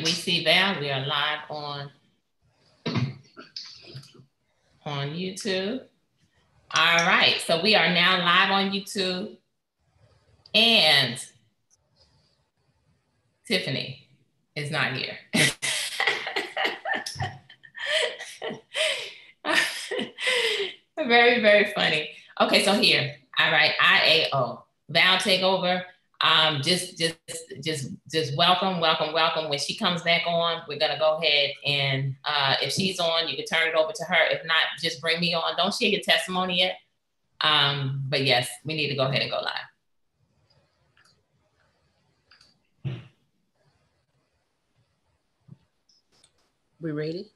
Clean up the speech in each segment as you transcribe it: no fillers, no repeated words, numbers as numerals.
we see Val. We are live on YouTube. All right, so we are now live on YouTube, and Tiffany is not here. Very, very funny. Okay, so here, all right, IAO, Val take over. Just welcome. When she comes back on, we're gonna go ahead and if she's on, you can turn it over to her. If not, just bring me on. Don't share your testimony yet. But yes, we need to go ahead and go live. We ready?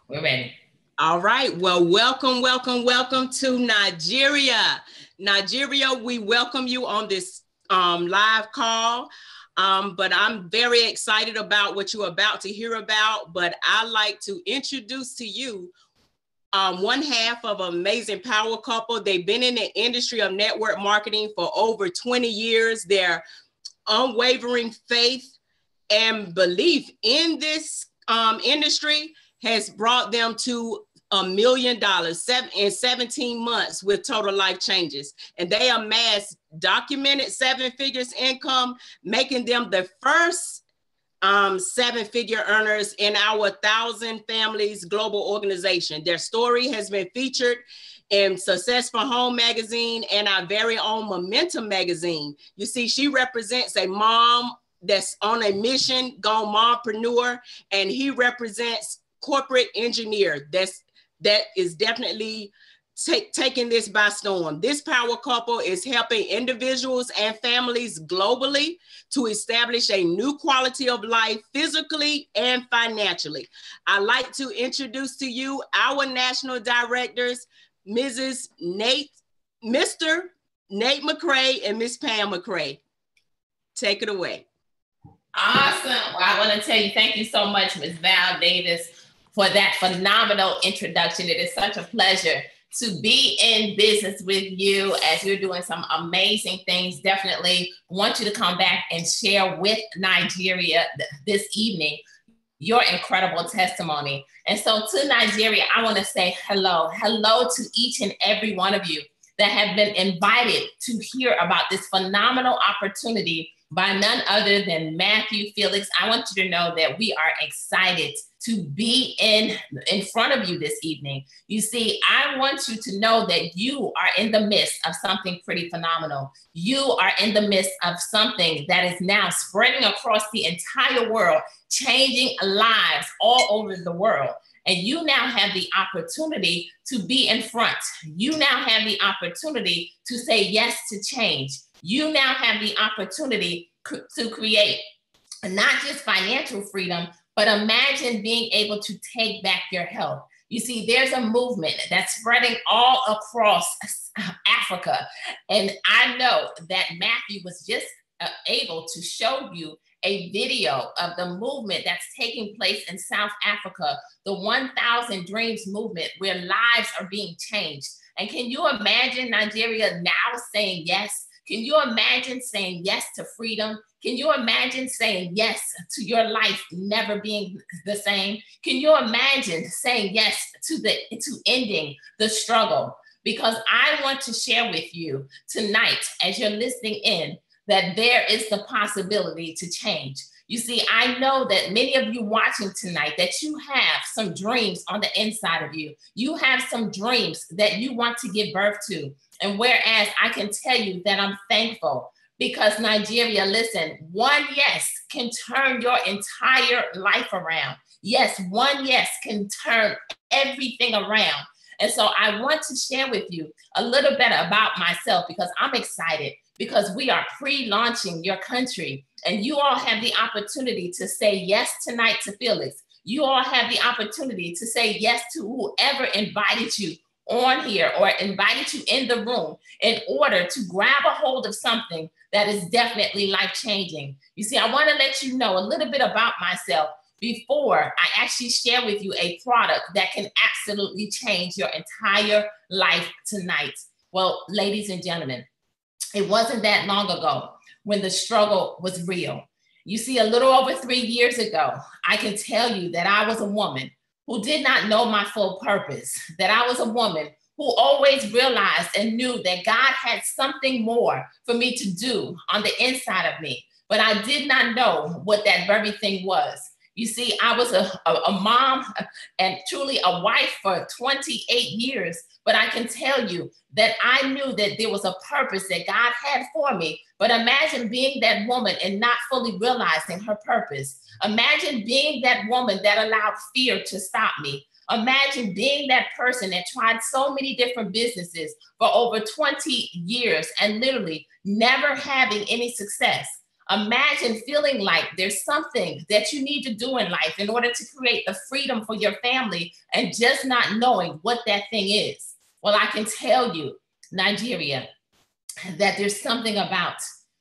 We're ready. All right. Well, welcome to Nigeria. Nigeria, we welcome you on this live call. But I'm very excited about what you're about to hear about. But I like to introduce to you one half of an amazing power couple. They've been in the industry of network marketing for over 20 years. Their unwavering faith and belief in this industry has brought them to $1 million in 17 months with total life changes. And they amassed documented 7 figures income, making them the first 7-figure earners in our 1,000 Families Global organization. Their story has been featured in Successful Home magazine and our very own Momentum magazine. You see, she represents a mom that's on a mission, gone mompreneur, and he represents corporate engineer that is definitely taking this by storm. This power couple is helping individuals and families globally to establish a new quality of life physically and financially. I'd like to introduce to you our national directors, Mr. Nate McCray and Miss Pam McCray. Take it away. Awesome. Well, I want to tell you, thank you so much, Ms. Val Davis, for that phenomenal introduction. It is such a pleasure to be in business with you as you're doing some amazing things. Definitely want you to come back and share with Nigeria this evening your incredible testimony. And so to Nigeria, I want to say hello to each and every one of you that have been invited to hear about this phenomenal opportunity by none other than Matthew Felix. I want you to know that we are excited to be in front of you this evening. You see, I want you to know that you are in the midst of something pretty phenomenal. You are in the midst of something that is now spreading across the entire world, changing lives all over the world. And you now have the opportunity to be in front. You now have the opportunity to say yes to change. You now have the opportunity to create not just financial freedom, but imagine being able to take back your health. You see, there's a movement that's spreading all across Africa. And I know that Matthew was just able to show you a video of the movement that's taking place in South Africa, the 1,000 Dreams movement, where lives are being changed. And can you imagine Nigeria now saying yes? Can you imagine saying yes to freedom? Can you imagine saying yes to your life never being the same? Can you imagine saying yes to ending the struggle? Because I want to share with you tonight, as you're listening in, that there is the possibility to change. You see, I know that many of you watching tonight, that you have some dreams on the inside of you. You have some dreams that you want to give birth to. And whereas I can tell you that I'm thankful, because Nigeria, listen, one yes can turn your entire life around. Yes, one yes can turn everything around. And so I want to share with you a little bit about myself, because I'm excited, because we are pre-launching your country, and you all have the opportunity to say yes tonight to Felix. You all have the opportunity to say yes to whoever invited you on here or invited you in the room in order to grab a hold of something that is definitely life-changing. You see, I want to let you know a little bit about myself before I actually share with you a product that can absolutely change your entire life tonight. Well, ladies and gentlemen, it wasn't that long ago when the struggle was real. You see, a little over 3 years ago, I can tell you that I was a woman who did not know my full purpose, that I was a woman who always realized and knew that God had something more for me to do on the inside of me, but I did not know what that very thing was. You see, I was a mom and truly a wife for 28 years, but I can tell you that I knew that there was a purpose that God had for me. But imagine being that woman and not fully realizing her purpose. Imagine being that woman that allowed fear to stop me. Imagine being that person that tried so many different businesses for over 20 years and literally never having any success. Imagine feeling like there's something that you need to do in life in order to create the freedom for your family and just not knowing what that thing is. Well, I can tell you, Nigeria, that there's something about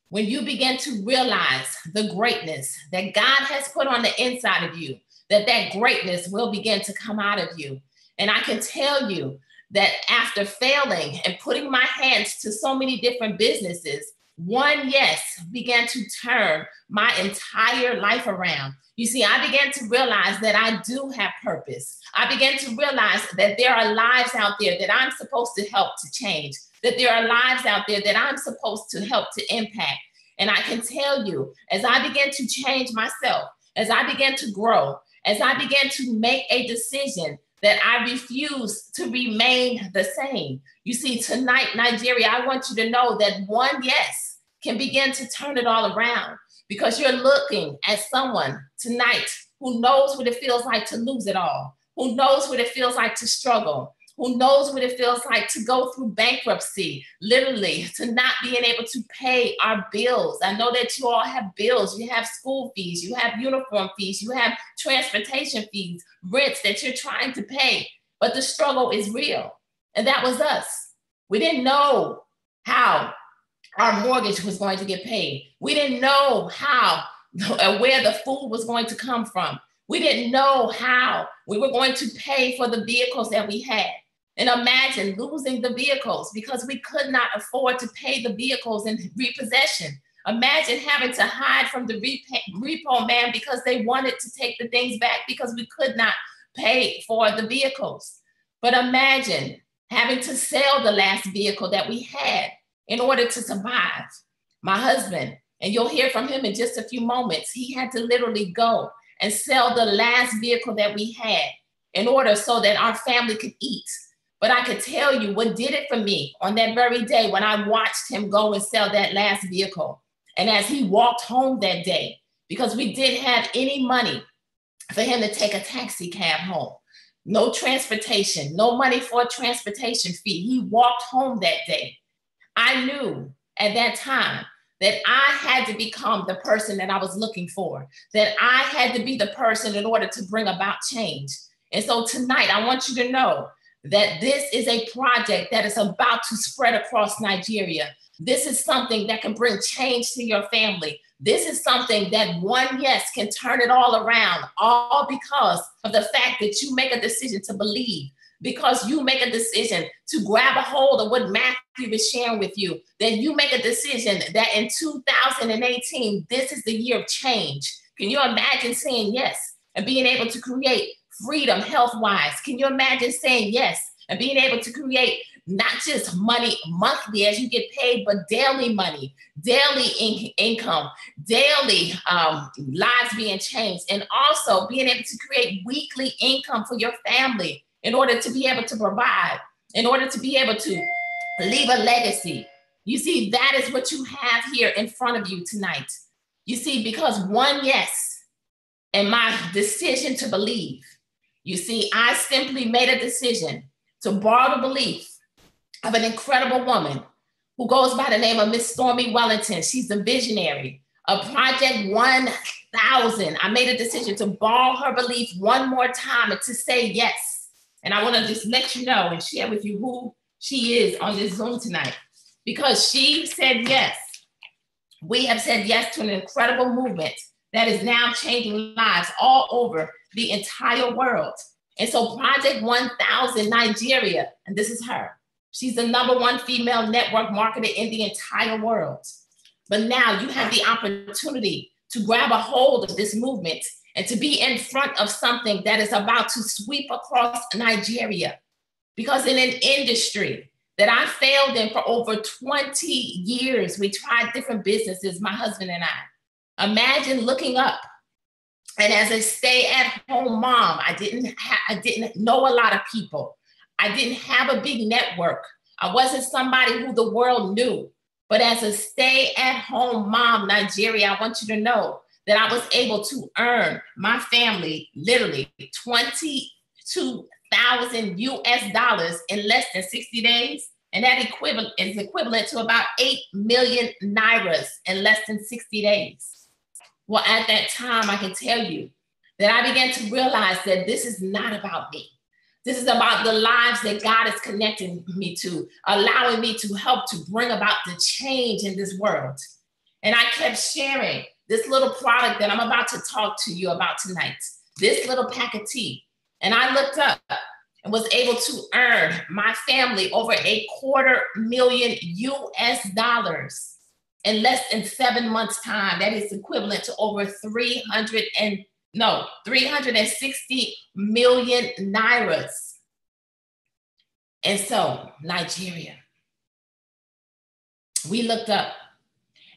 when you begin to realize the greatness that God has put on the inside of you, that greatness will begin to come out of you. And I can tell you that after failing and putting my hands to so many different businesses, one yes began to turn my entire life around. You see, I began to realize that I do have purpose. I began to realize that there are lives out there that I'm supposed to help to change, that there are lives out there that I'm supposed to help to impact. And I can tell you, as I began to change myself, as I began to grow, as I began to make a decision that I refuse to remain the same. You see, tonight, Nigeria, I want you to know that one yes can begin to turn it all around, because you're looking at someone tonight who knows what it feels like to lose it all, who knows what it feels like to struggle, who knows what it feels like to go through bankruptcy, literally, to not being able to pay our bills. I know that you all have bills. You have school fees, you have uniform fees, you have transportation fees, rents that you're trying to pay, but the struggle is real. And that was us. We didn't know how our mortgage was going to get paid. We didn't know how or where the food was going to come from. We didn't know how we were going to pay for the vehicles that we had. And imagine losing the vehicles because we could not afford to pay the vehicles in repossession. Imagine having to hide from the repo man because they wanted to take the things back because we could not pay for the vehicles. But imagine having to sell the last vehicle that we had in order to survive. My husband, and you'll hear from him in just a few moments, he had to literally go and sell the last vehicle that we had in order so that our family could eat. But I could tell you what did it for me on that very day when I watched him go and sell that last vehicle. And as he walked home that day, because we didn't have any money for him to take a taxi cab home, no transportation, no money for a transportation fee. He walked home that day. I knew at that time that I had to become the person that I was looking for, that I had to be the person in order to bring about change. And so tonight, I want you to know that this is a project that is about to spread across Nigeria. This is something that can bring change to your family. This is something that one yes can turn it all around, all because of the fact that you make a decision to believe, because you make a decision to grab a hold of what Matthew is sharing with you, then you make a decision that in 2018, this is the year of change. Can you imagine saying yes and being able to create freedom health-wise? Can you imagine saying yes and being able to create not just money monthly as you get paid, but daily money, daily income, daily lives being changed, and also being able to create weekly income for your family in order to be able to provide, in order to be able to leave a legacy. You see, that is what you have here in front of you tonight. You see, because one yes and my decision to believe, you see, I simply made a decision to borrow the belief of an incredible woman who goes by the name of Miss Stormy Wellington. She's the visionary of Project 1000. I made a decision to borrow her belief one more time and to say yes. And I want to just let you know and share with you who she is on this Zoom tonight, because she said yes. We have said yes to an incredible movement that is now changing lives all over the entire world. And so Project 1000 Nigeria, and this is her. She's the #1 female network marketer in the entire world. But now you have the opportunity to grab a hold of this movement and to be in front of something that is about to sweep across Nigeria. Because in an industry that I failed in for over 20 years, we tried different businesses, my husband and I. Imagine looking up, and as a stay-at-home mom, I didn't know a lot of people. I didn't have a big network. I wasn't somebody who the world knew. But as a stay-at-home mom, Nigeria, I want you to know that I was able to earn my family literally $22,000 US in less than 60 days. And that is equivalent to about 8 million Nairas in less than 60 days. Well, at that time, I can tell you that I began to realize that this is not about me. This is about the lives that God is connecting me to, allowing me to help to bring about the change in this world. And I kept sharing this little product that I'm about to talk to you about tonight, this little pack of tea. And I looked up and was able to earn my family over $250,000 US in less than 7 months' time. That is equivalent to over 360 million Nairas. And so, Nigeria, we looked up,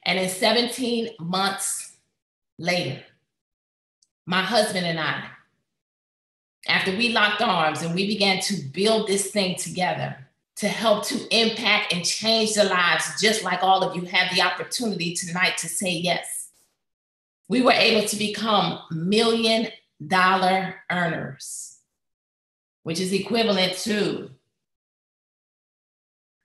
and in 17 months later, my husband and I, after we locked arms and we began to build this thing together to help to impact and change the lives, just like all of you have the opportunity tonight to say yes, we were able to become $1 million earners, which is equivalent to,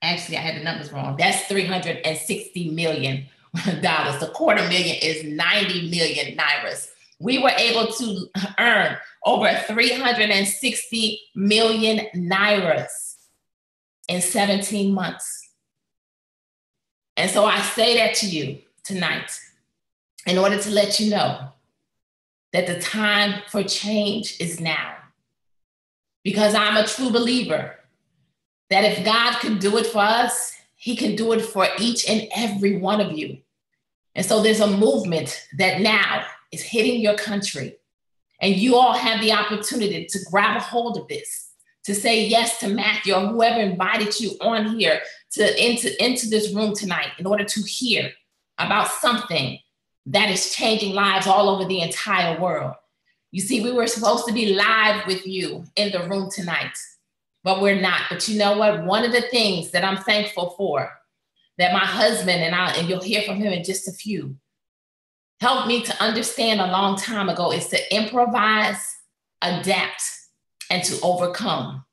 actually, I had the numbers wrong. That's $360 million. The $250,000 is 90 million Nairas. We were able to earn over 360 million Nairas in 17 months. And so I say that to you tonight in order to let you know that the time for change is now. Because I'm a true believer that if God can do it for us, he can do it for each and every one of you. And so there's a movement that now is hitting your country. And you all have the opportunity to grab a hold of this, to say yes to Matthew or whoever invited you on here into this room tonight in order to hear about something that is changing lives all over the entire world. You see, we were supposed to be live with you in the room tonight, but we're not. But you know what? One of the things that I'm thankful for, that my husband and you'll hear from him in just a few, helped me to understand a long time ago, is to improvise, adapt, and to overcome.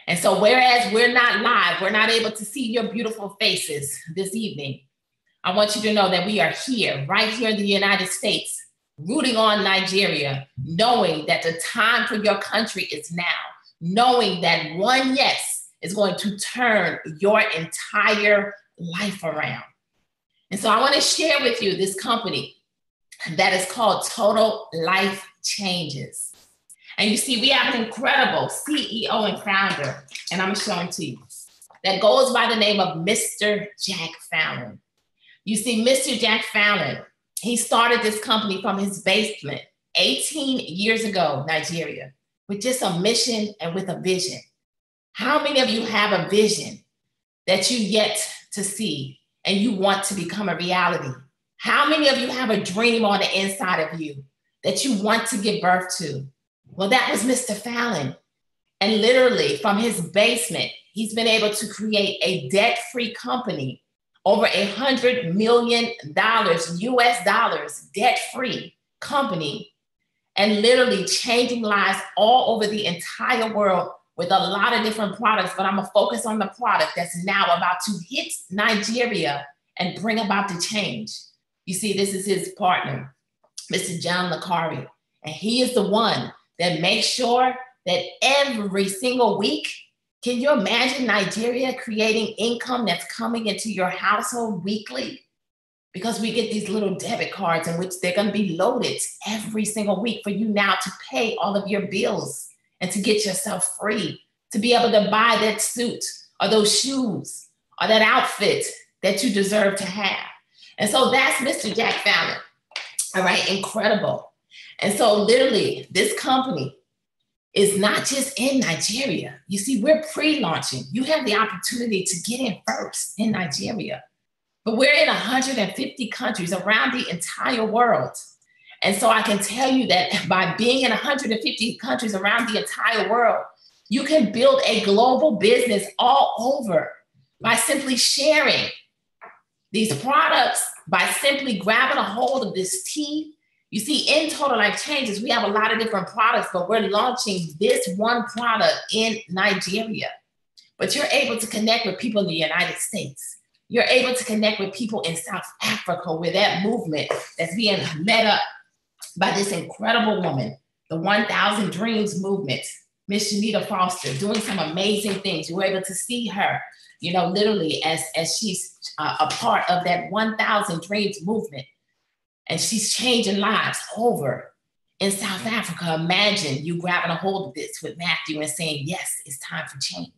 And so whereas we're not live, we're not able to see your beautiful faces this evening, I want you to know that we are here, right here in the United States, rooting on Nigeria, knowing that the time for your country is now, knowing that one yes is going to turn your entire life around. And so I want to share with you this company that is called Total Life Changes. And you see, we have an incredible CEO and founder, and I'm showing to you, that goes by the name of Mr. Jack Fallon. You see, Mr. Jack Fallon, he started this company from his basement 18 years ago, Nigeria, with just a mission and with a vision. How many of you have a vision that you yet to see and you want to become a reality? How many of you have a dream on the inside of you that you want to give birth to? Well, that was Mr. Fallon. And literally from his basement, he's been able to create a debt-free company, over $100 million US debt-free company, and literally changing lives all over the entire world with a lot of different products. But I'm gonna focus on the product that's now about to hit Nigeria and bring about the change. You see, this is his partner, Mr. John Lakari, and he is the one that makes sure that every single week, can you imagine Nigeria creating income that's coming into your household weekly? Because we get these little debit cards in which they're going to be loaded every single week for you now to pay all of your bills and to get yourself free, to be able to buy that suit or those shoes or that outfit that you deserve to have. And so that's Mr. Jack Fallon. All right, incredible. And so literally this company is not just in Nigeria. You see, we're pre-launching. You have the opportunity to get in first in Nigeria, but we're in 150 countries around the entire world. And so I can tell you that by being in 150 countries around the entire world, you can build a global business all over by simply sharing these products, by simply grabbing a hold of this tea. You see, in Total Life Changes, we have a lot of different products, but we're launching this one product in Nigeria. But you're able to connect with people in the United States. You're able to connect with people in South Africa, where that movement that's being led up by this incredible woman, the 1,000 Dreams movement, Miss Janita Foster, doing some amazing things. You were able to see her, literally as she's a part of that 1,000 Dreams movement. And she's changing lives over in South Africa. Imagine you grabbing a hold of this with Matthew and saying, yes, it's time for change.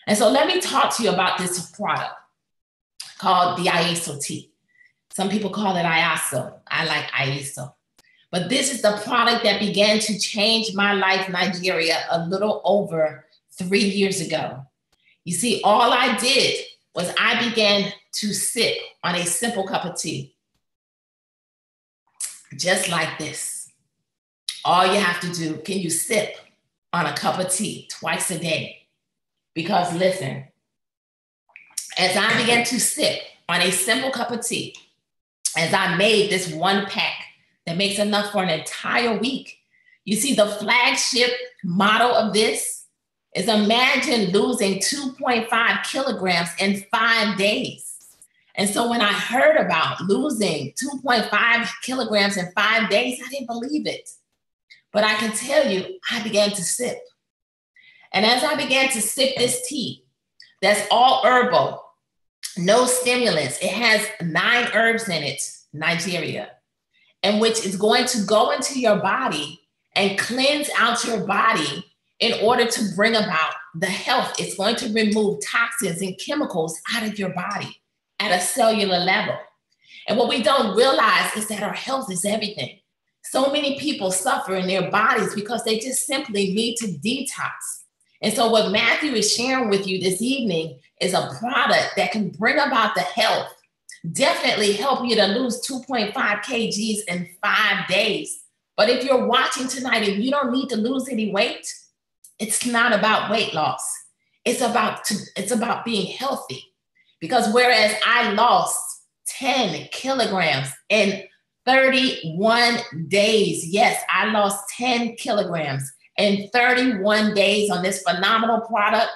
And so let me talk to you about this product called the IESO tea. Some people call it IASO. I like IESO. But this is the product that began to change my life, Nigeria, a little over 3 years ago. You see, all I did was I began to sip on a simple cup of tea. Just like this. All you have to do, can you sip on a cup of tea twice a day? Because listen, as I began to sip on a simple cup of tea, as I made this one pack that makes enough for an entire week, you see the flagship motto of this is imagine losing 2.5 kilograms in 5 days. And so when I heard about losing 2.5 kilograms in 5 days, I didn't believe it. But I can tell you, I began to sip. And as I began to sip this tea, that's all herbal, no stimulants. It has 9 herbs in it, Nigeria, and which is going to go into your body and cleanse out your body in order to bring about the health. It's going to remove toxins and chemicals out of your body at a cellular level. And what we don't realize is that our health is everything. So many people suffer in their bodies because they just simply need to detox. And so what Matthew is sharing with you this evening is a product that can bring about the health, definitely help you to lose 2.5 kgs in 5 days. But if you're watching tonight and you don't need to lose any weight, it's not about weight loss. It's about being healthy. Because whereas I lost 10 kilograms in 31 days, yes, I lost 10 kilograms in 31 days on this phenomenal product.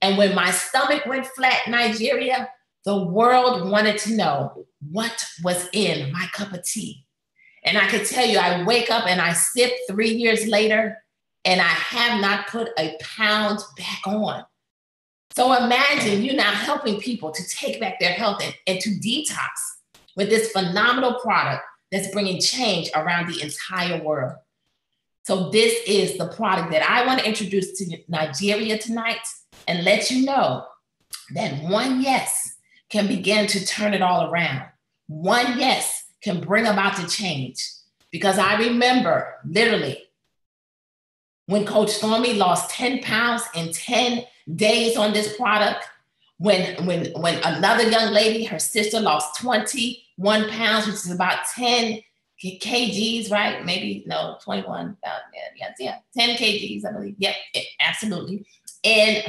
And when my stomach went flat, Nigeria, the world wanted to know what was in my cup of tea. And I could tell you, I wake up and I sip 3 years later, and I have not put a pound back on. So imagine you now helping people to take back their health and to detox with this phenomenal product that's bringing change around the entire world. So this is the product that I want to introduce to Nigeria tonight and let you know that one yes can begin to turn it all around. One yes can bring about the change. Because I remember literally when Coach Stormy lost 10 pounds in 10 days on this product, when another young lady, her sister, lost 21 pounds, which is about 10 kgs, right? Maybe, no, 21, yeah, 10 kgs, I believe. Yep, absolutely. In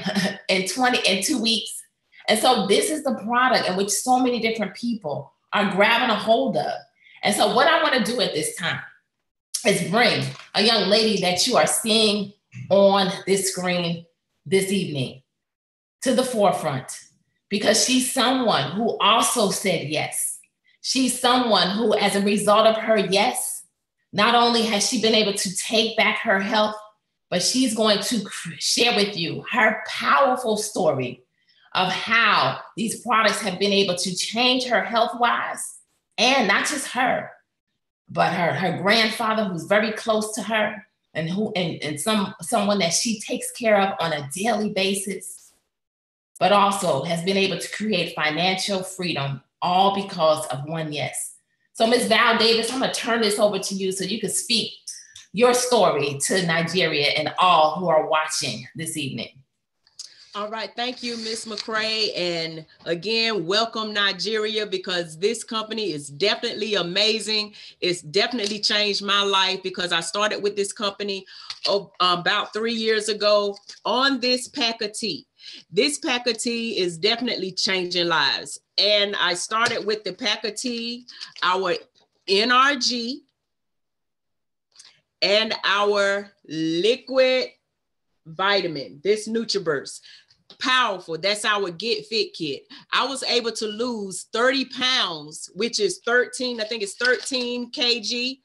2 weeks. And so this is the product in which so many different people are grabbing a hold of. And so what I want to do at this time is bring a young lady that you are seeing on this screen this evening to the forefront, because she's someone who also said yes. She's someone who, as a result of her yes, not only has she been able to take back her health, but she's going to share with you her powerful story of how these products have been able to change her health-wise, and not just her, but her grandfather, who's very close to her, and someone that she takes care of on a daily basis, but also has been able to create financial freedom, all because of one yes. So Ms. Val Davis, I'm gonna turn this over to you so you can speak your story to Nigeria and all who are watching this evening. All right, thank you, Ms. McCray. And again, welcome Nigeria, because this company is definitely amazing. It's definitely changed my life, because I started with this company about 3 years ago on this pack of tea. This pack of tea is definitely changing lives. And I started with the pack of tea, our NRG, and our liquid vitamin, this NutriBurst. Powerful. That's our Get Fit kit. I was able to lose 30 pounds, which is 13 kg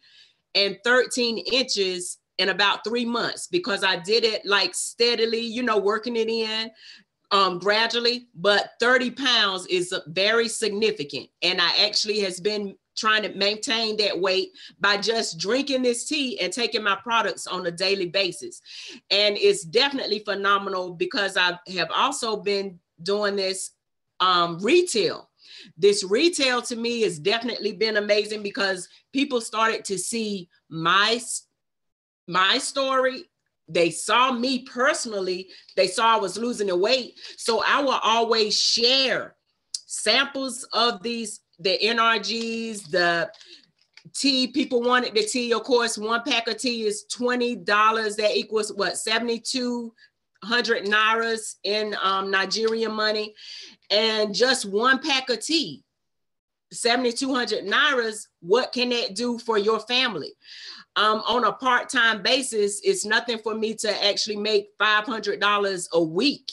and 13 inches in about 3 months, because I did it like steadily, you know, working it in gradually. But 30 pounds is very significant. And I actually has been trying to maintain that weight by just drinking this tea and taking my products on a daily basis. And it's definitely phenomenal, because I have also been doing this retail. This retail to me has definitely been amazing, because people started to see my story. They saw me personally. They saw I was losing the weight. So I will always share samples of these, the NRGs, the tea. People wanted the tea. Of course, one pack of tea is $20. That equals what, 7,200 Nairas in Nigerian money. And just one pack of tea, 7,200 Nairas, what can that do for your family? On a part-time basis, it's nothing for me to actually make $500 a week,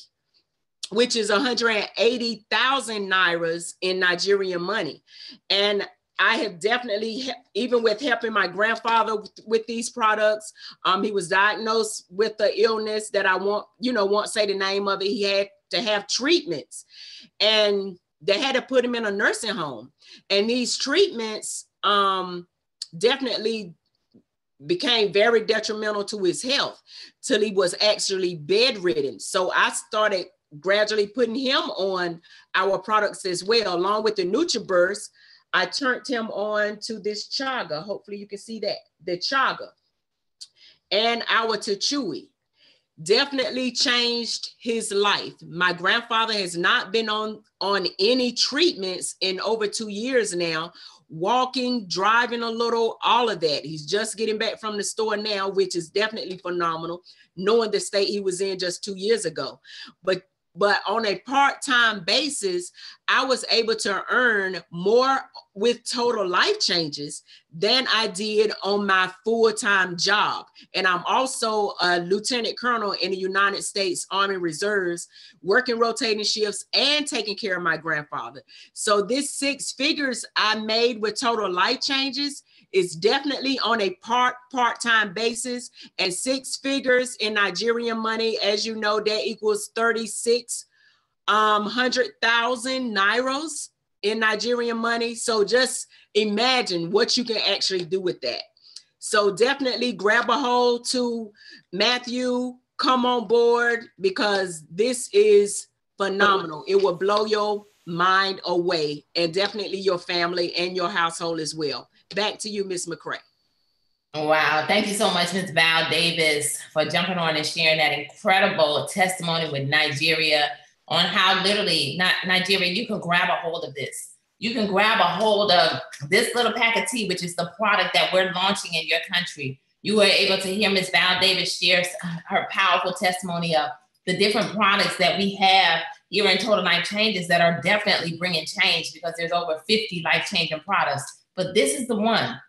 which is 180,000 Nairas in Nigerian money. And I have definitely, even with helping my grandfather with these products, he was diagnosed with the illness that I won't say the name of it. He had to have treatments, and they had to put him in a nursing home. And these treatments definitely became very detrimental to his health till he was actually bedridden. So I started gradually putting him on our products as well. Along with the NutriBurst, I turned him on to this chaga. Hopefully you can see that, the chaga. And our Tachui definitely changed his life. My grandfather has not been on any treatments in over 2 years now. Walking, driving a little, all of that. He's just getting back from the store now, which is definitely phenomenal, knowing the state he was in just 2 years ago. But on a part-time basis, I was able to earn more with Total Life Changes than I did on my full-time job. And I'm also a lieutenant colonel in the United States Army Reserves, working rotating shifts and taking care of my grandfather. So this 6 figures I made with Total Life Changes is definitely on a part-time basis, and 6 figures in Nigerian money, as you know, that equals 3,600,000 Nairos in Nigerian money. So just imagine what you can actually do with that. So definitely grab a hold to Matthew, come on board, because this is phenomenal. It will blow your mind away, and definitely your family and your household as well. Back to you, Ms. McCray. Wow. Thank you so much, Ms. Val Davis, for jumping on and sharing that incredible testimony with Nigeria on how literally, Nigeria, you can grab a hold of this. You can grab a hold of this little pack of tea, which is the product that we're launching in your country. You were able to hear Ms. Val Davis share her powerful testimony of the different products that we have here in Total Life Changes that are definitely bringing change, because there's over 50 life-changing products. But this is the one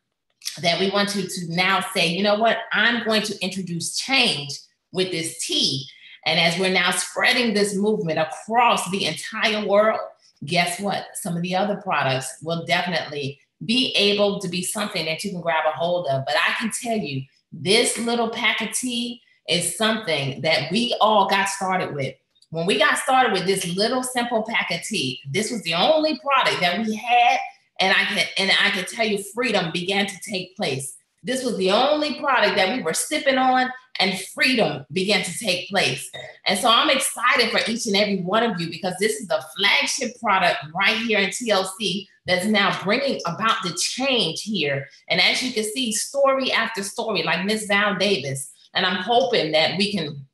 that we want you to now say, you know what, I'm going to introduce change with this tea. And as we're now spreading this movement across the entire world, guess what? Some of the other products will definitely be able to be something that you can grab a hold of. But I can tell you, this little pack of tea is something that we all got started with. When we got started with this little simple pack of tea, this was the only product that we had. And I can tell you, freedom began to take place. This was the only product that we were sipping on, and freedom began to take place. And so I'm excited for each and every one of you, because this is the flagship product right here in TLC that's now bringing about the change here. And as you can see, story after story, like Miss Val Davis. And I'm hoping that we can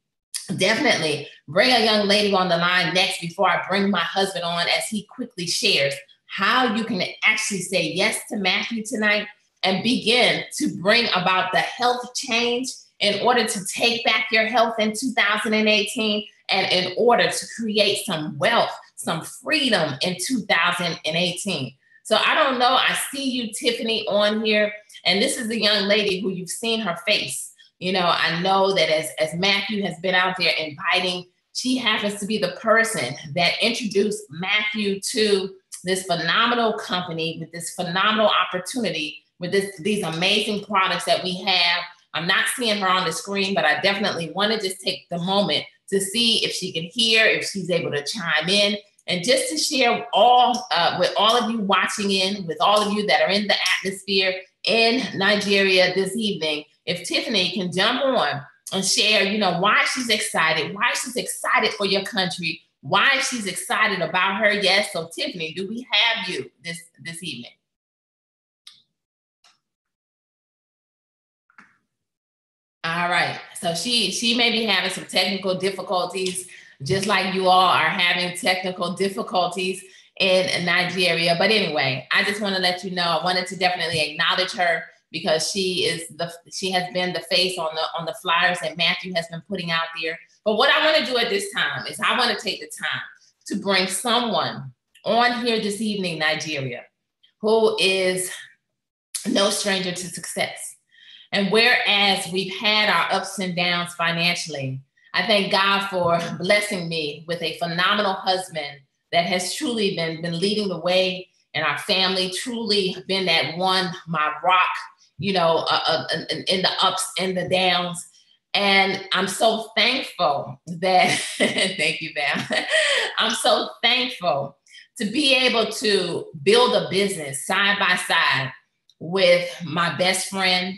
definitely bring a young lady on the line next before I bring my husband on, as he quickly shares how you can actually say yes to Matthew tonight and begin to bring about the health change in order to take back your health in 2018, and in order to create some wealth, some freedom in 2018. So I don't know, I see you, Tiffany, on here, and this is a young lady who you've seen her face. You know, I know that as Matthew has been out there inviting, she happens to be the person that introduced Matthew to this phenomenal company with this phenomenal opportunity with these amazing products that we have. I'm not seeing her on the screen, but I definitely want to just take the moment to see if she can hear, if she's able to chime in, and just to share all with all of you watching in, with all of you that are in the atmosphere in Nigeria this evening. If Tiffany can jump on and share, you know, why she's excited for your country, why she's excited about her. Yes. So Tiffany, do we have you this evening? All right. So she may be having some technical difficulties, just like you all are having technical difficulties in Nigeria. But anyway, I just want to let you know, I wanted to definitely acknowledge her, because she has been the face on the flyers that Matthew has been putting out there. But what I want to do at this time is I want to take the time to bring someone on here this evening, Nigeria, who is no stranger to success. And whereas we've had our ups and downs financially, I thank God for blessing me with a phenomenal husband that has truly been leading the way in our family, truly been that one, my rock, you know, in the ups and the downs. And I'm so thankful that, thank you, Val. I'm so thankful to be able to build a business side by side with my best friend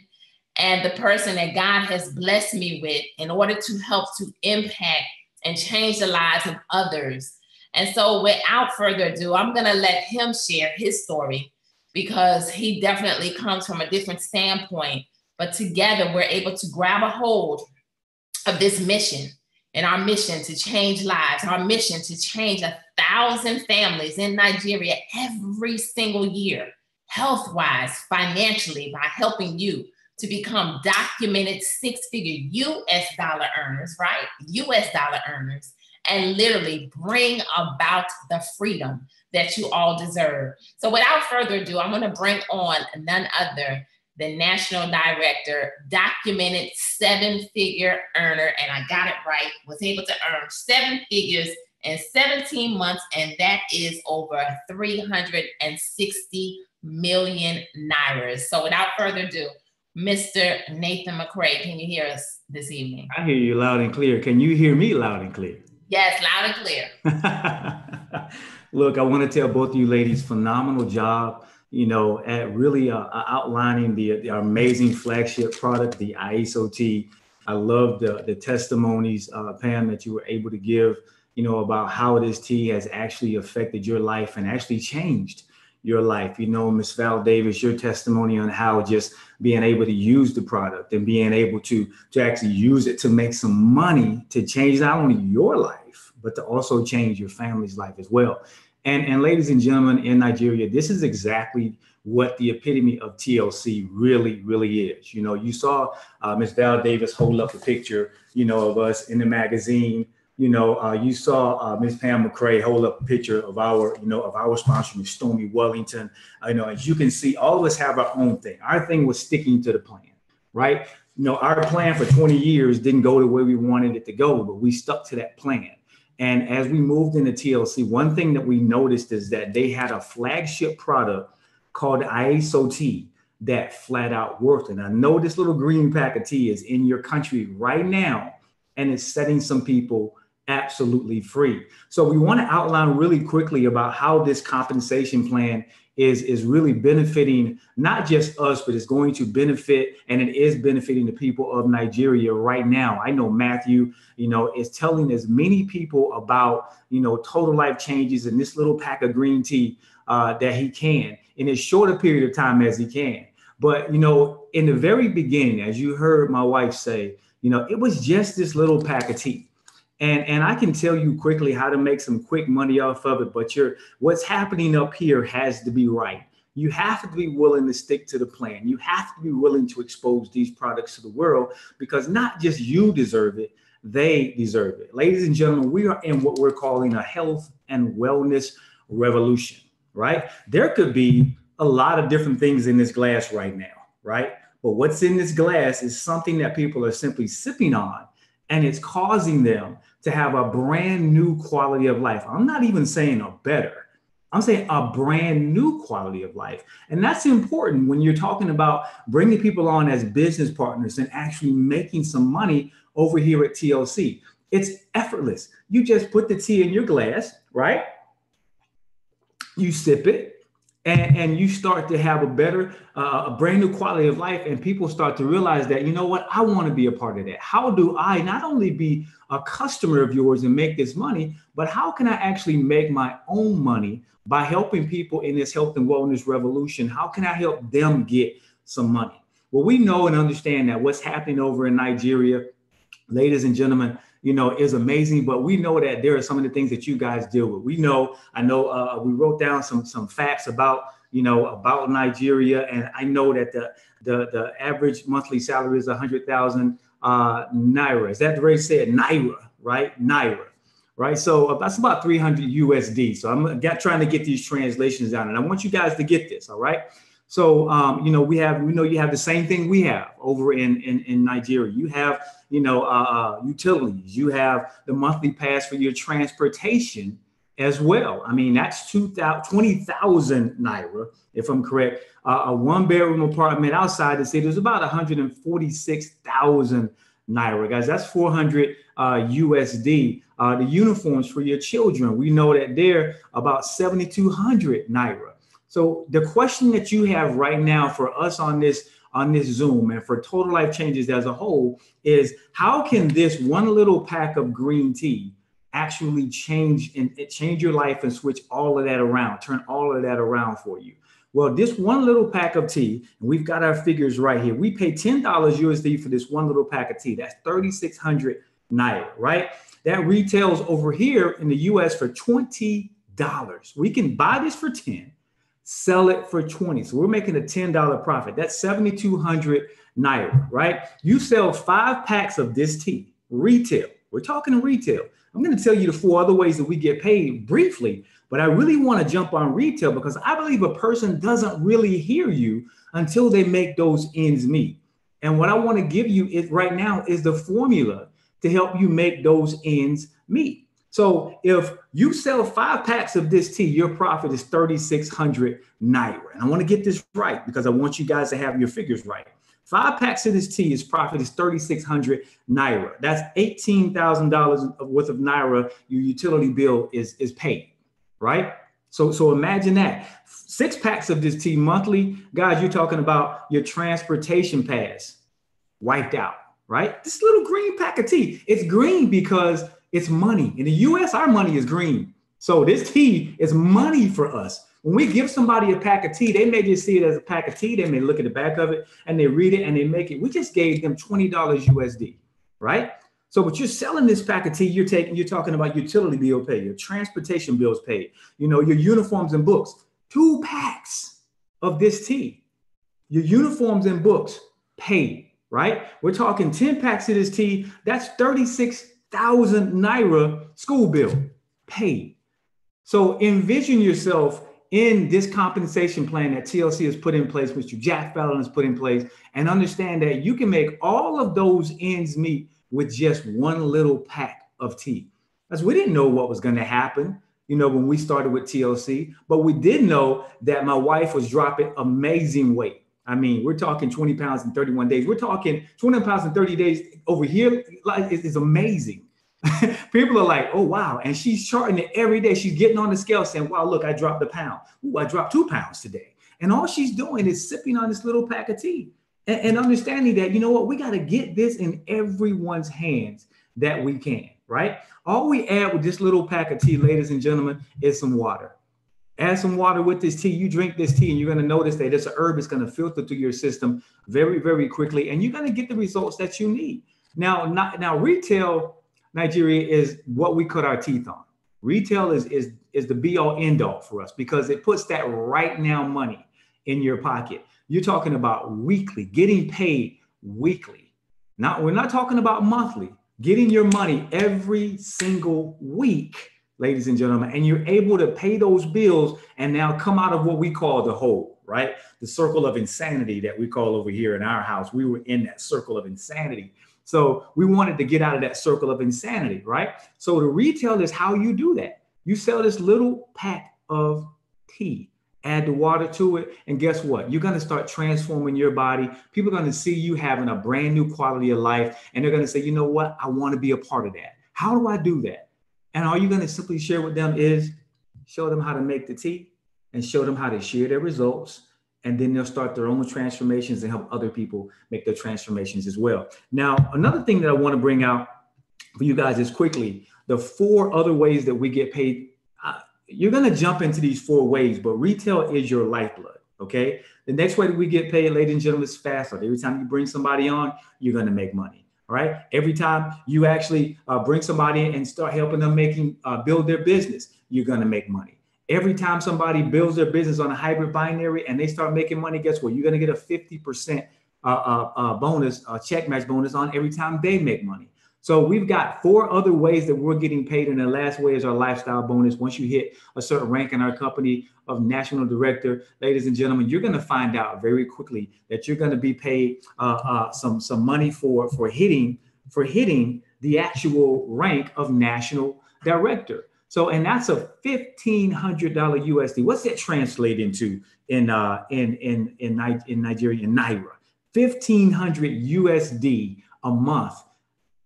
and the person that God has blessed me with in order to help to impact and change the lives of others. And so without further ado, I'm going to let him share his story, because he definitely comes from a different standpoint. But together we're able to grab a hold of this mission, and our mission to change lives, our mission to change 1,000 families in Nigeria every single year, health-wise, financially, by helping you to become documented six-figure US dollar earners, right? US dollar earners, and literally bring about the freedom that you all deserve. So without further ado, I'm gonna bring on none other than National Director, documented seven-figure earner, and I got it right, was able to earn 7 figures in 17 months, and that is over 360 million Naira. So without further ado, Mr. Nathan McCray, can you hear us this evening? I hear you loud and clear. Can you hear me loud and clear? Yes, loud and clear. Look, I want to tell both of you ladies, phenomenal job, you know, at really outlining the amazing flagship product, the ISOT. I love the testimonies, Pam, that you were able to give, you know, about how this tea has actually affected your life and actually changed your life. You know, Ms. Val Davis, your testimony on how just being able to use the product and being able to actually use it to make some money to change not only your life, but to also change your family's life as well. And ladies and gentlemen, in Nigeria, this is exactly what the epitome of TLC really, really is. You know, you saw Ms. Val Davis hold up a picture, you know, of us in the magazine. You know, you saw Ms. Pam McCray hold up a picture of our, you know, of our sponsor, Ms. Stormy Wellington. You know, as you can see, all of us have our own thing. Our thing was sticking to the plan, right? You know, our plan for 20 years didn't go the way we wanted it to go, but we stuck to that plan. And as we moved into TLC, one thing that we noticed is that they had a flagship product called ISOT that flat out worked. And I know this little green pack of tea is in your country right now, and it's setting some people absolutely free. So we want to outline really quickly about how this compensation plan is really benefiting not just us, but it's going to benefit, and it is benefiting the people of Nigeria right now. I know Matthew, is telling as many people about, total life changes in this little pack of green tea that he can in as short a period of time as he can. But, in the very beginning, as you heard my wife say, it was just this little pack of tea. And I can tell you quickly how to make some quick money off of it, but what's happening up here has to be right. You have to be willing to stick to the plan. You have to be willing to expose these products to the world, because not just you deserve it, they deserve it. Ladies and gentlemen, we are in what we're calling a health and wellness revolution, right? There could be a lot of different things in this glass right now, right? But what's in this glass is something that people are simply sipping on, and it's causing them to have a brand new quality of life. I'm not even saying a better, I'm saying a brand new quality of life. And that's important when you're talking about bringing people on as business partners and actually making some money over here at TLC. It's effortless. You just put the tea in your glass, right? You sip it, and you start to have a brand new quality of life. And people start to realize that, I want to be a part of that. How do I not only be a customer of yours and make this money, but how can I actually make my own money by helping people in this health and wellness revolution? How can I help them get some money? Well, we know and understand that what's happening over in Nigeria, ladies and gentlemen, is amazing, but we know that there are some of the things that you guys deal with. We we wrote down some facts about Nigeria, and I know that the average monthly salary is 100,000 naira. Is that the way to say it? Naira, right? Naira, right? So that's about 300 USD. So I'm trying to get these translations down, and I want you guys to get this, all right? So, you have the same thing we have over in Nigeria. You have, utilities. You have the monthly pass for your transportation as well. I mean, that's 20,000 naira, if I'm correct. A one-bedroom apartment outside the city is about 146,000 naira, guys. That's 400 USD. The uniforms for your children, we know that they're about 7,200 naira. So the question that you have right now for us on this Zoom and for Total Life Changes as a whole is, how can this one little pack of green tea actually change your life and switch all of that around, turn all of that around for you? Well, this one little pack of tea, and we've got our figures right here. We pay $10 USD for this one little pack of tea. That's 3,600 naira, right? That retails over here in the US for $20. We can buy this for 10. Sell it for 20. So we're making a $10 profit. That's 7,200 naira, right? You sell 5 packs of this tea, retail. We're talking retail. I'm going to tell you the 4 other ways that we get paid briefly, but I really want to jump on retail because I believe a person doesn't really hear you until they make those ends meet. And what I want to give you right now is the formula to help you make those ends meet. So if you sell 5 packs of this tea, your profit is 3,600 naira. And I want to get this right because I want you guys to have your figures right. 5 packs of this tea, its profit is 3,600 naira. That's $18,000 worth of naira your utility bill is paid, right? So imagine that. 6 packs of this tea monthly, guys, you're talking about your transportation pass wiped out, right? This little green pack of tea, it's green because it's money. In the US, our money is green. So this tea is money for us. When we give somebody a pack of tea, they may just see it as a pack of tea. They may look at the back of it and they read it and they make it. We just gave them $20 USD, right? So but you're selling this pack of tea, you're talking about utility bill pay, your transportation bills paid, your uniforms and books. 2 packs of this tea, your uniforms and books paid, right? We're talking 10 packs of this tea. That's 36,000 naira school bill paid. So envision yourself in this compensation plan that TLC has put in place, Mr. Jack Fallon has put in place, and understand that you can make all of those ends meet with just one little pack of tea. Because we didn't know what was going to happen, when we started with TLC, but we did know that my wife was dropping amazing weight. I mean, we're talking 20 pounds in 31 days. We're talking 20 pounds in 30 days over here. Like, it's amazing. People are like, oh, wow. And she's charting it every day. She's getting on the scale saying, wow, look, I dropped a pound. Ooh, I dropped 2 pounds today. And all she's doing is sipping on this little pack of tea and understanding that, you know what, we got to get this in everyone's hands that we can, right? All we add with this little pack of tea, ladies and gentlemen, is some water. Add some water with this tea. You drink this tea and you're going to notice that this herb is going to filter through your system very, very quickly. And you're going to get the results that you need. Now retail, Nigeria, is what we cut our teeth on. Retail is the be all end all for us because it puts that right now money in your pocket. You're talking about weekly, getting paid weekly. We're not talking about monthly, getting your money every single week, ladies and gentlemen, and you're able to pay those bills and now come out of what we call the hole, right? The circle of insanity that we call over here in our house. We were in that circle of insanity. So we wanted to get out of that circle of insanity, right? So the retail is how you do that. You sell this little pack of tea, add the water to it, and guess what? You're going to start transforming your body. People are going to see you having a brand new quality of life, and they're going to say, you know what? I want to be a part of that. How do I do that? And all you're going to simply share with them is show them how to make the tea and show them how to share their results. And then they'll start their own transformations and help other people make their transformations as well. Now, another thing that I want to bring out for you guys is quickly, the 4 other ways that we get paid. You're going to jump into these 4 ways, but retail is your lifeblood, okay? The next way that we get paid, ladies and gentlemen, is fast. Every time you bring somebody on, you're going to make money, all right? Every time you actually bring somebody in and start helping them build their business, you're going to make money. Every time somebody builds their business on a hybrid binary and they start making money, guess what? You're going to get a 50% bonus, check match bonus on every time they make money. So we've got 4 other ways that we're getting paid. And the last way is our lifestyle bonus. Once you hit a certain rank in our company of national director, ladies and gentlemen, you're going to find out very quickly that you're going to be paid some money for hitting the actual rank of national director. So, and that's a $1,500 USD. What's that translate into in Nigeria, in Naira? 1,500 USD a month.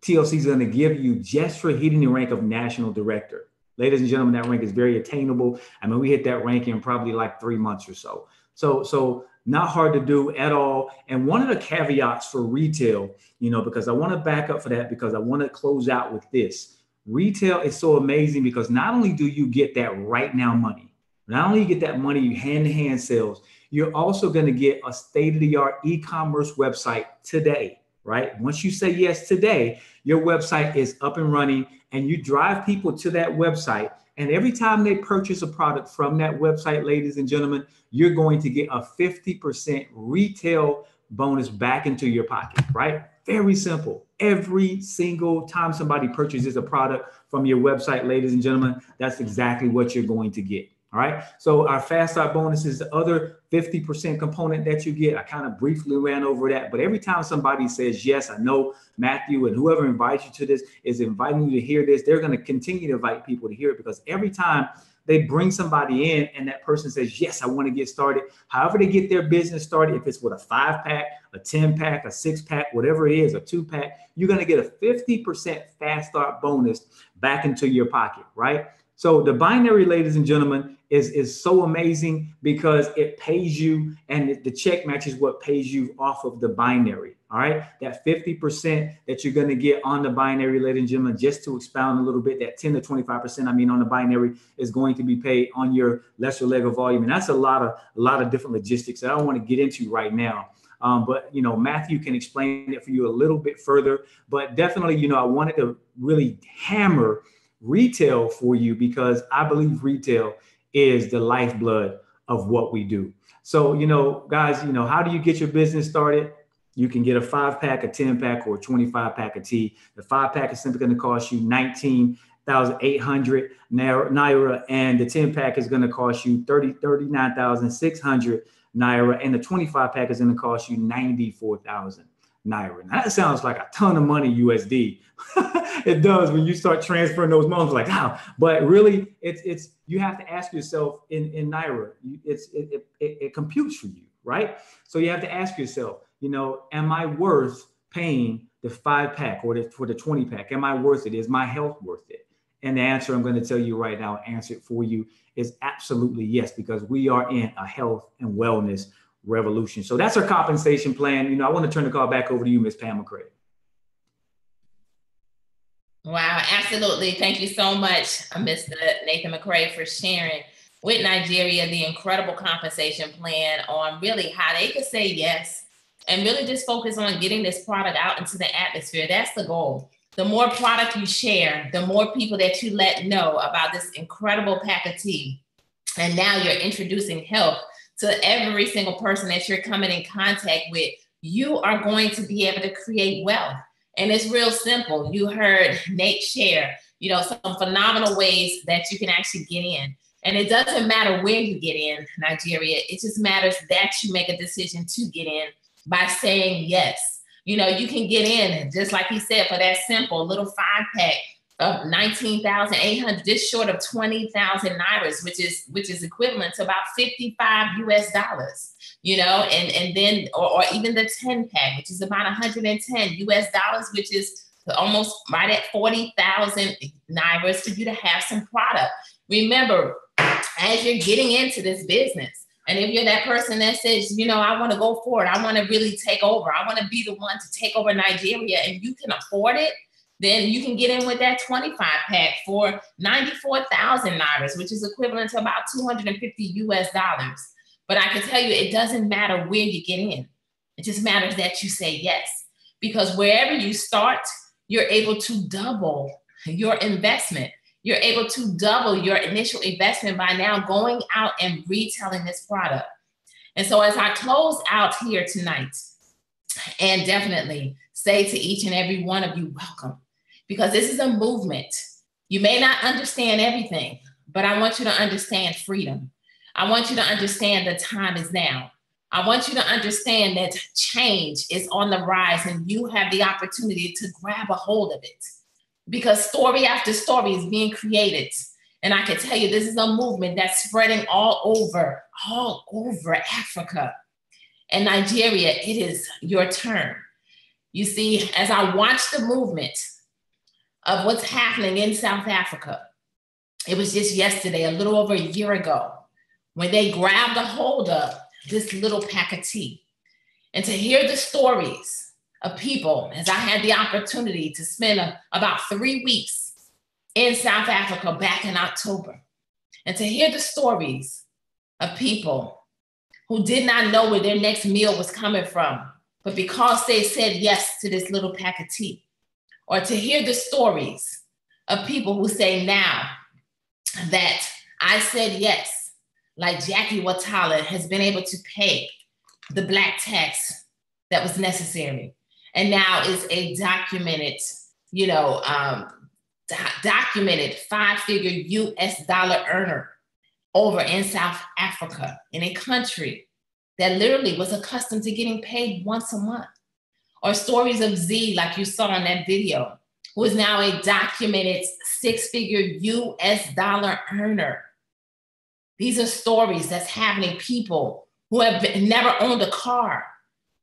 TLC is going to give you just for hitting the rank of national director. Ladies and gentlemen, that rank is very attainable. I mean, we hit that rank in probably like 3 months or so. So not hard to do at all. And one of the caveats for retail, because I want to back up for that, because I want to close out with this. Retail is so amazing because not only do you get that right now money, not only you get that money, hand-to-hand sales, you're also going to get a state-of-the-art e-commerce website today, right? Once you say yes today, your website is up and running and you drive people to that website. And every time they purchase a product from that website, ladies and gentlemen, you're going to get a 50% retail bonus back into your pocket, right? Very simple. Every single time somebody purchases a product from your website, ladies and gentlemen, that's exactly what you're going to get. All right. So our fast start bonus is the other 50% component that you get. I kind of briefly ran over that, but every time somebody says, yes, I know Matthew and whoever invites you to this is inviting you to hear this, they're going to continue to invite people to hear it because every time they bring somebody in and that person says, yes, I want to get started. However they get their business started, if it's with a 5-pack, a 10-pack, a 6-pack, whatever it is, a 2-pack, you're going to get a 50% fast start bonus back into your pocket, right? So the binary, ladies and gentlemen, is so amazing because it pays you and the check matches what pays you off of the binary. All right. That 50% that you're going to get on the binary, ladies and gentlemen, just to expound a little bit, that 10 to 25%, on the binary is going to be paid on your lesser leg of volume. And that's a lot of different logistics that I don't want to get into right now. But, Matthew can explain it for you a little bit further. But definitely, I wanted to really hammer retail for you because I believe retail is the lifeblood of what we do. So, guys, how do you get your business started? You can get a 5-pack, a 10-pack, or a 25-pack of tea. The 5-pack is simply going to cost you 19,800 Naira, and the 10-pack is going to cost you 39,600 Naira, and the 25-pack is going to cost you 94,000 Naira. Now that sounds like a ton of money USD. It does when you start transferring those amounts, like how? But really, it's you have to ask yourself in Naira. It computes for you, right? So you have to ask yourself, am I worth paying the 5-pack or for the 20-pack? Am I worth it? Is my health worth it? And the answer I'm going to tell you right now, answer it for you, is absolutely yes, because we are in a health and wellness revolution. So that's our compensation plan. I want to turn the call back over to you, Ms. Pam McCray. Wow, absolutely. Thank you so much, Mr. Nathan McCray, for sharing with Nigeria the incredible compensation plan on really how they could say yes and really just focus on getting this product out into the atmosphere. That's the goal. The more product you share, the more people that you let know about this incredible pack of tea. And now you're introducing health to every single person that you're coming in contact with. You are going to be able to create wealth. And it's real simple. You heard Nate share, some phenomenal ways that you can actually get in. And it doesn't matter where you get in, Nigeria. It just matters that you make a decision to get in by saying yes. You can get in, just like he said, for that simple little 5-pack of 19,800, just short of 20,000 Nairas, which is equivalent to about $55 US, and then, or even the 10-pack, which is about 110 US, which is almost right at 40,000 Nairas for you to have some product. Remember, as you're getting into this business, and if you're that person that says, I want to go for it, I want to really take over, I want to be the one to take over Nigeria, and you can afford it, then you can get in with that 25-pack for 94,000 Nairas, which is equivalent to about $250 US. But I can tell you, it doesn't matter where you get in. It just matters that you say yes, because wherever you start, you're able to double your investment. You're able to double your initial investment by now going out and retailing this product. And so as I close out here tonight, and definitely say to each and every one of you, welcome, because this is a movement. You may not understand everything, but I want you to understand freedom. I want you to understand the time is now. I want you to understand that change is on the rise and you have the opportunity to grab a hold of it, because story after story is being created. And I can tell you, this is a movement that's spreading all over Africa. And Nigeria, it is your turn. You see, as I watch the movement of what's happening in South Africa, it was just yesterday, a little over a year ago, when they grabbed a hold of this little pack of tea. And to hear the stories of people, as I had the opportunity to spend about 3 weeks in South Africa back in October, and to hear the stories of people who did not know where their next meal was coming from, but because they said yes to this little pack of tea, or to hear the stories of people who say now that I said yes, like Jackie Watala has been able to pay the Black tax that was necessary, and now is a documented, documented 5-figure US dollar earner over in South Africa, in a country that literally was accustomed to getting paid once a month. Or stories of Z, like you saw in that video, who is now a documented 6-figure US dollar earner. These are stories that's happening. People who have never owned a car,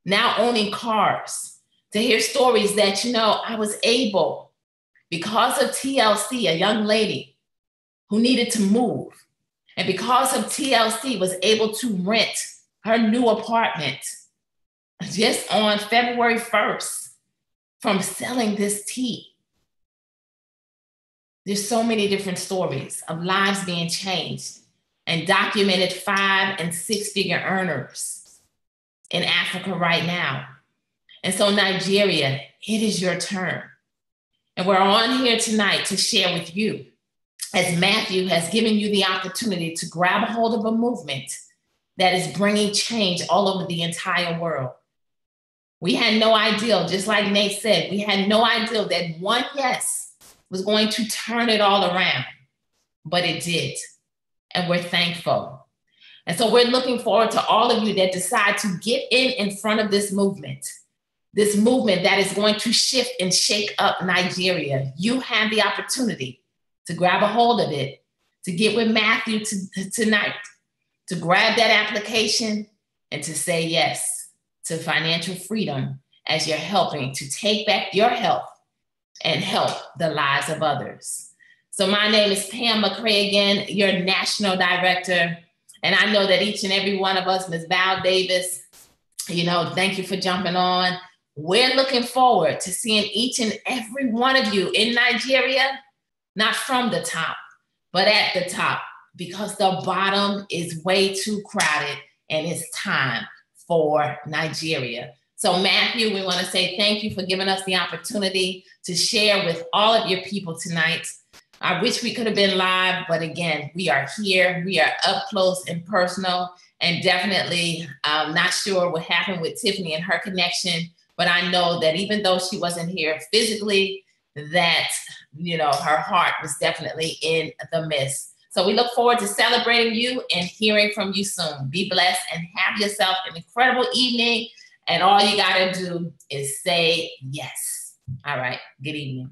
now owning cars. To hear stories that, I was able, because of TLC, a young lady who needed to move, and because of TLC was able to rent her new apartment just on February 1st from selling this tea. There's so many different stories of lives being changed and documented 5- and 6-figure earners in Africa right now. And so Nigeria, it is your turn. And we're on here tonight to share with you, as Matthew has given you the opportunity to grab a hold of a movement that is bringing change all over the entire world. We had no idea, just like Nate said, we had no idea that one yes was going to turn it all around, but it did. And we're thankful. And so we're looking forward to all of you that decide to get in front of this movement that is going to shift and shake up Nigeria. You have the opportunity to grab a hold of it, to get with Matthew tonight, to grab that application and to say yes to financial freedom as you're helping to take back your health and help the lives of others. So my name is Pam McCray again, your National Director. And I know that each and every one of us, Ms. Val Davis, thank you for jumping on. We're looking forward to seeing each and every one of you in Nigeria, not from the top, but at the top, because the bottom is way too crowded and it's time for Nigeria. So Matthew, we want to say thank you for giving us the opportunity to share with all of your people tonight. I wish we could have been live, but again, we are here. We are up close and personal, and definitely not sure what happened with Tiffany and her connection, but I know that even though she wasn't here physically, that, her heart was definitely in the midst. So we look forward to celebrating you and hearing from you soon. Be blessed and have yourself an incredible evening. And all you got to do is say yes. All right. Good evening.